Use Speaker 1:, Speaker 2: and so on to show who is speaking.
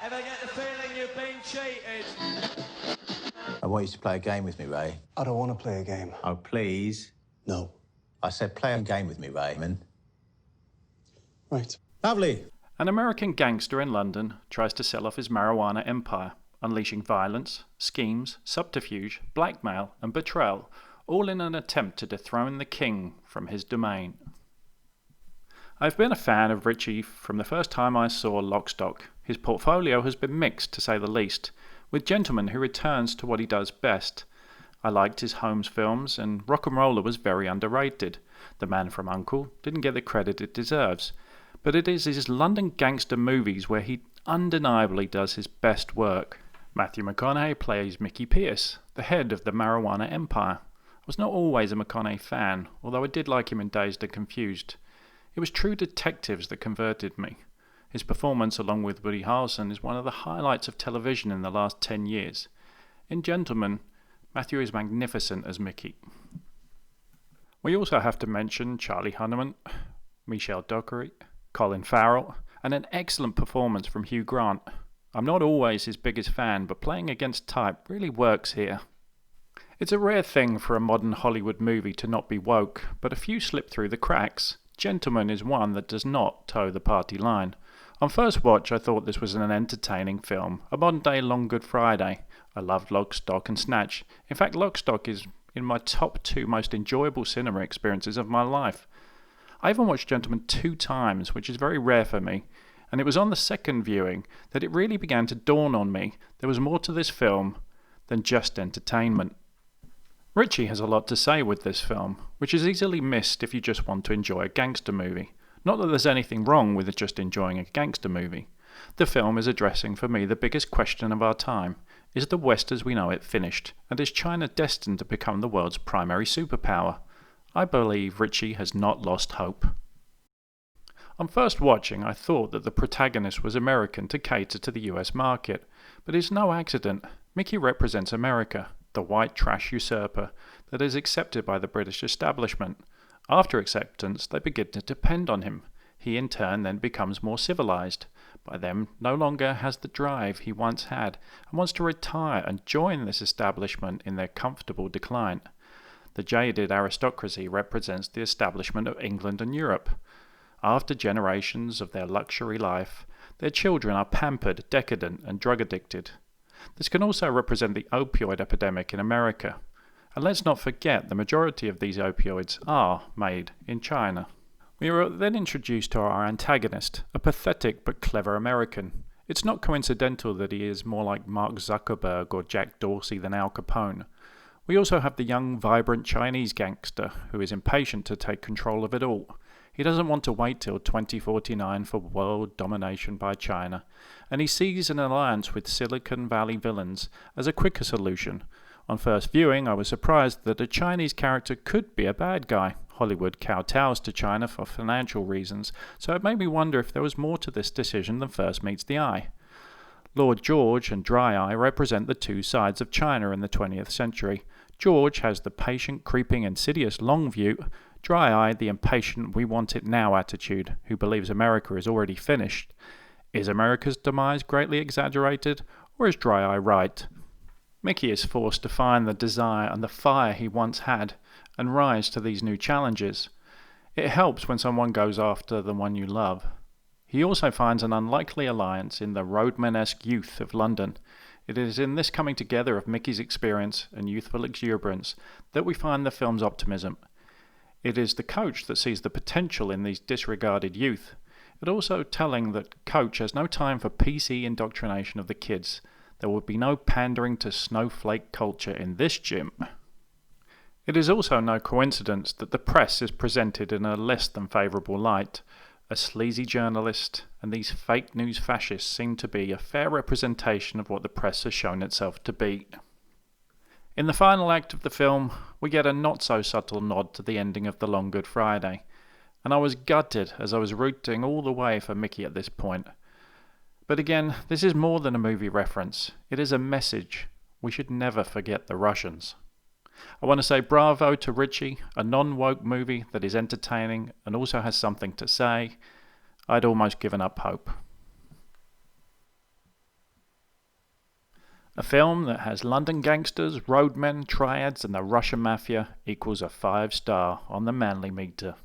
Speaker 1: Ever get the feeling you've been cheated?
Speaker 2: I want you to play a game with me, Ray.
Speaker 3: I don't want to play a game.
Speaker 2: Oh, please.
Speaker 3: No.
Speaker 2: I said play a game with me, Raymond.
Speaker 3: Right.
Speaker 2: Lovely.
Speaker 4: An American gangster in London tries to sell off his marijuana empire, unleashing violence, schemes, subterfuge, blackmail, and betrayal, all in an attempt to dethrone the king from his domain. I've been a fan of Richie from the first time I saw Lock, Stock. His portfolio has been mixed, to say the least, with Gentleman who returns to what he does best. I liked his Holmes films, and Rock'n'Roller was very underrated. The Man from U.N.C.L.E. didn't get the credit it deserves. But it is his London gangster movies where he undeniably does his best work. Matthew McConaughey plays Mickey Pierce, the head of the marijuana empire. I was not always a McConaughey fan, although I did like him in Dazed and Confused. It was True Detectives that converted me. His performance, along with Woody Harrelson, is one of the highlights of television in the last 10 years. In Gentleman, Matthew is magnificent as Mickey. We also have to mention Charlie Hunnam, Michelle Dockery, Colin Farrell, and an excellent performance from Hugh Grant. I'm not always his biggest fan, but playing against type really works here. It's a rare thing for a modern Hollywood movie to not be woke, but a few slip through the cracks. Gentleman is one that does not toe the party line. On first watch, I thought this was an entertaining film, a modern-day Long Good Friday. I loved Lock, Stock and Snatch. In fact, Lock, Stock is in my top 2 most enjoyable cinema experiences of my life. I even watched Gentleman 2 times, which is very rare for me, and it was on the second viewing that it really began to dawn on me there was more to this film than just entertainment. Richie has a lot to say with this film, which is easily missed if you just want to enjoy a gangster movie. Not that there's anything wrong with just enjoying a gangster movie. The film is addressing for me the biggest question of our time. Is the West as we know it finished, and is China destined to become the world's primary superpower? I believe Richie has not lost hope. On first watching, I thought that the protagonist was American to cater to the US market, but it's no accident. Mickey represents America, the white trash usurper that is accepted by the British establishment. After acceptance, they begin to depend on him. He in turn then becomes more civilized. By then, no longer has the drive he once had, and wants to retire and join this establishment in their comfortable decline. The jaded aristocracy represents the establishment of England and Europe. After generations of their luxury life, their children are pampered, decadent, and drug-addicted. This can also represent the opioid epidemic in America. And let's not forget the majority of these opioids are made in China. We are then introduced to our antagonist, a pathetic but clever American. It's not coincidental that he is more like Mark Zuckerberg or Jack Dorsey than Al Capone. We also have the young, vibrant Chinese gangster who is impatient to take control of it all. He doesn't want to wait till 2049 for world domination by China, and he sees an alliance with Silicon Valley villains as a quicker solution. On first viewing, I was surprised that a Chinese character could be a bad guy. Hollywood kowtows to China for financial reasons, so it made me wonder if there was more to this decision than first meets the eye. Lord George and Dry Eye represent the two sides of China in the 20th century. George has the patient, creeping, insidious long view. Dry Eye, the impatient, we want it now attitude, who believes America is already finished. Is America's demise greatly exaggerated, or is Dry Eye right? Mickey is forced to find the desire and the fire he once had, and rise to these new challenges. It helps when someone goes after the one you love. He also finds an unlikely alliance in the roadman-esque youth of London. It is in this coming together of Mickey's experience and youthful exuberance that we find the film's optimism. It is the coach that sees the potential in these disregarded youth. It also telling that Coach has no time for PC indoctrination of the kids. There will be no pandering to snowflake culture in this gym. It is also no coincidence that the press is presented in a less than favourable light. A sleazy journalist and these fake news fascists seem to be a fair representation of what the press has shown itself to be. In the final act of the film, we get a not-so-subtle nod to the ending of The Long Good Friday, and I was gutted as I was rooting all the way for Mickey at this point. But again, this is more than a movie reference. It is a message. We should never forget the Russians. I want to say bravo to Richie, a non-woke movie that is entertaining and also has something to say. I'd almost given up hope. A film that has London gangsters, roadmen, triads and the Russian mafia equals a 5-star on the Manly meter.